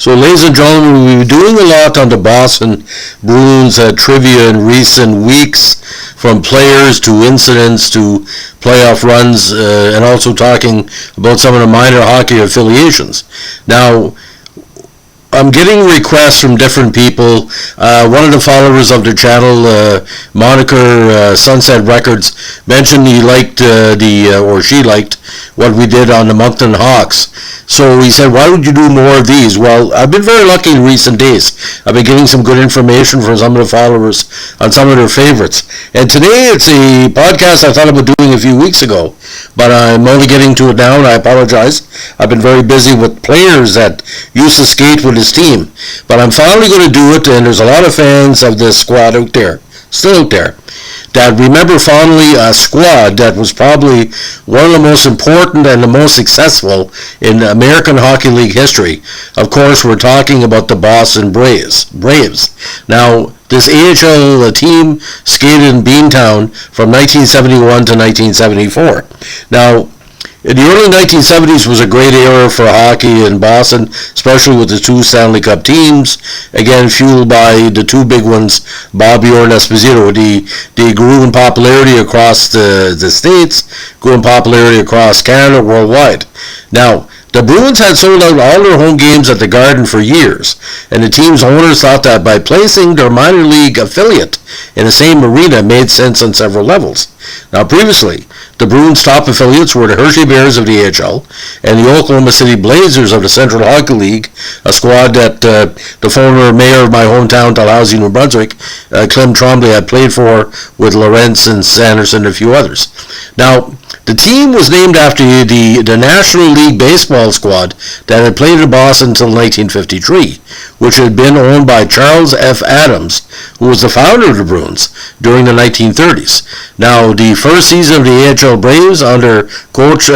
So, ladies and gentlemen, we've been doing a lot on the Boston Bruins trivia in recent weeks, from players to incidents to playoff runs, and also talking about some of the minor hockey affiliations. Now, I'm getting requests from different people. One of the followers of the channel, moniker Sunset Records, mentioned he liked or she liked what we did on the Moncton Hawks. So he said, why would you do more of these? Well, I've been very lucky in recent days. I've been getting some good information from some of the followers on some of their favorites. And today it's a podcast I thought about doing a few weeks ago, but I'm only getting to it now, and I apologize. I've been very busy with players that used to skate with his team. But I'm finally going to do it, and there's a lot of fans of this squad out there, still out there, that remember fondly a squad that was probably one of the most important and the most successful in American Hockey League history. Of course, we're talking about the Boston Braves. Now, this AHL team skated in Beantown from 1971 to 1974. Now, in the early 1970s was a great era for hockey in Boston, especially with the two Stanley Cup teams, again fueled by the two big ones, Bobby Orr and Esposito. They grew in popularity across the states, grew in popularity across Canada, worldwide. Now, the Bruins had sold out all their home games at the Garden for years, and the team's owners thought that by placing their minor league affiliate in the same arena made sense on several levels. Now, previously, the Bruins' top affiliates were the Hershey Bears of the AHL and the Oklahoma City Blazers of the Central Hockey League, a squad that the former mayor of my hometown, Dalhousie, New Brunswick, Clem Trombley, had played for with Lawrence and Sanderson and a few others. Now, the team was named after the National League Baseball squad that had played in Boston until 1953, which had been owned by Charles F. Adams, who was the founder of the Bruins during the 1930s. Now, the first season of the AHL Braves under coach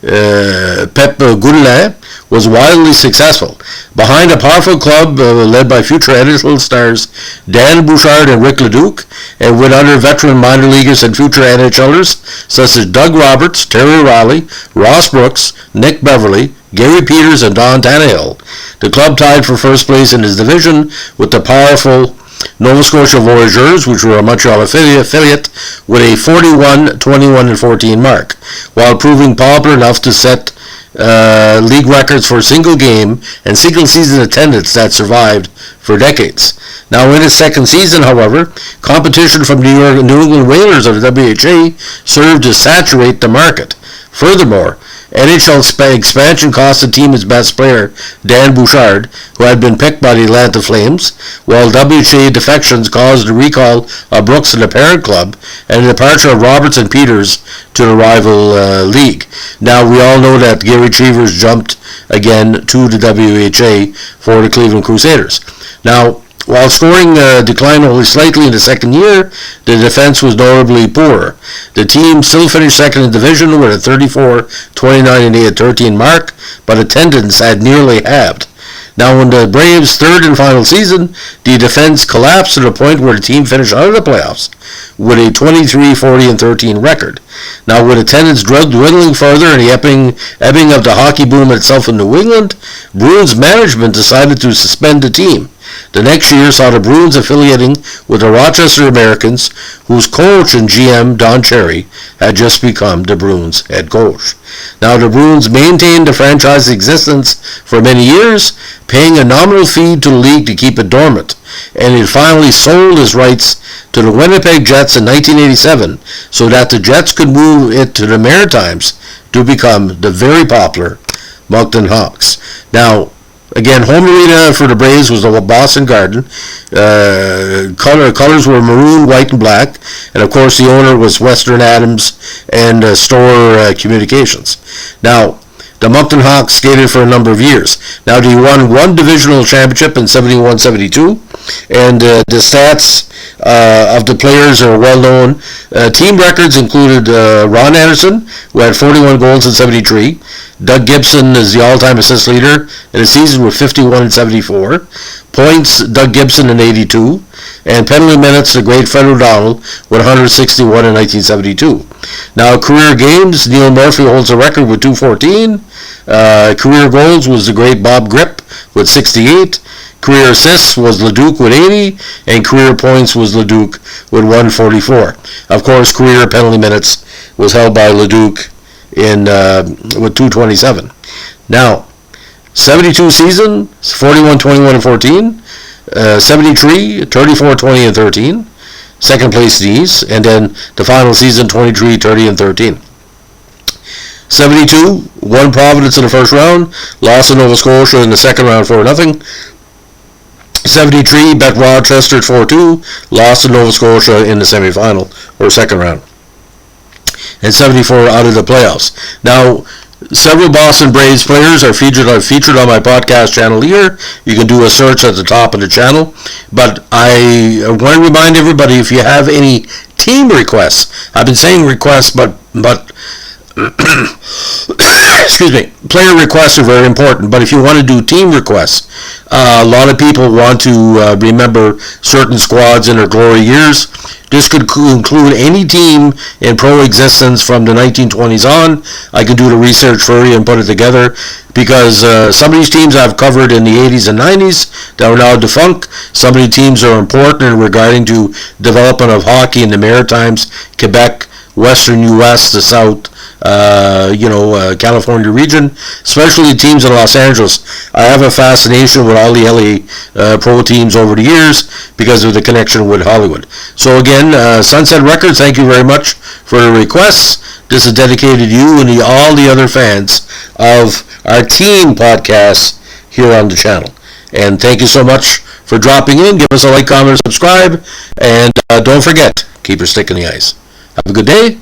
Pep Goudelin was wildly successful. Behind a powerful club led by future NHL stars Dan Bouchard and Rick Leduc, and with other veteran minor leaguers and future NHLers such as Doug Roberts, Terry Riley, Ross Brooks, Nick Beverly, Gary Peters, and Don Tannehill, the club tied for first place in his division with the powerful Nova Scotia Voyageurs, which were a Montreal affiliate, with a 41, 21, and 14 mark, while proving popular enough to set league records for single game and single season attendance that survived for decades. Now, in his second season, however, competition from New England Whalers of the WHA served to saturate the market. Furthermore, NHL expansion cost the team its best player, Dan Bouchard, who had been picked by the Atlanta Flames, while WHA defections caused the recall of Brooks to the parent club and the departure of Roberts and Peters to the rival league. Now, we all know that Gary Cheevers jumped again to the WHA for the Cleveland Crusaders. Now, while scoring declined only slightly in the second year, the defense was notably poor. The team still finished second in the division with a 34, 29, and 13 mark, but attendance had nearly halved. Now, in the Braves' third and final season, the defense collapsed to the point where the team finished out of the playoffs with a 23, 40, and 13 record. Now, with attendance dwindling further and the ebbing of the hockey boom itself in New England, Bruins management decided to suspend the team. The next year saw the Bruins affiliating with the Rochester Americans, whose coach and GM, Don Cherry, had just become the Bruins head coach. Now, the Bruins maintained the franchise's existence for many years, paying a nominal fee to the league to keep it dormant, and it finally sold its rights to the Winnipeg Jets in 1987 so that the Jets could move it to the Maritimes to become the very popular Moncton Hawks. Now, again, home arena for the Braves was the Boston Garden. Colors were maroon, white, and black. And, of course, the owner was Western Adams and Store Communications. Now, the Moncton Hawks skated for a number of years. Now, they won one divisional championship in 71-72, And the stats of the players are well known. Team records included Ron Anderson, who had 41 goals in 73. Doug Gibson is the all-time assist leader in a season with 51 and 74. Points, Doug Gibson in 82. And penalty minutes, the great Fred O'Donnell with 161 in 1972. Now, career games, Neil Murphy holds the record with 214. Career goals was the great Bob Grip with 68. Career assists was Leduc with 80, and career points was Leduc with 144. Of course, career penalty minutes was held by Leduc with 227. Now, 72 season, 41, 21, and 14. 73, 34, 20, and 13. Second place D's, and then the final season, 23, 30, and 13. 72, won Providence in the first round, lost to Nova Scotia in the second round 4-0. 73, bet Rochester at 4-2, lost to Nova Scotia in the semifinal, or second round. And 74 out of the playoffs. Now, several Boston Braves players are featured on my podcast channel here. You can do a search at the top of the channel. But I want to remind everybody, if you have any team requests, I've been saying requests, but excuse me, player requests are very important, but if you want to do team requests, a lot of people want to remember certain squads in their glory years. This could include any team in pro existence from the 1920s on. I can do the research for you and put it together, because some of these teams I've covered in the 80s and 90s that are now defunct. Some of the teams are important in regarding to development of hockey in the Maritimes, Quebec, Western U.S., the South, California region, especially teams in Los Angeles. I have a fascination with all the LA pro teams over the years because of the connection with Hollywood. So again, Sunset Records, thank you very much for the requests. This is dedicated to you and all the other fans of our team podcasts here on the channel. And thank you so much for dropping in. Give us a like, comment, subscribe, and don't forget, keep your stick in the ice. Have a good day.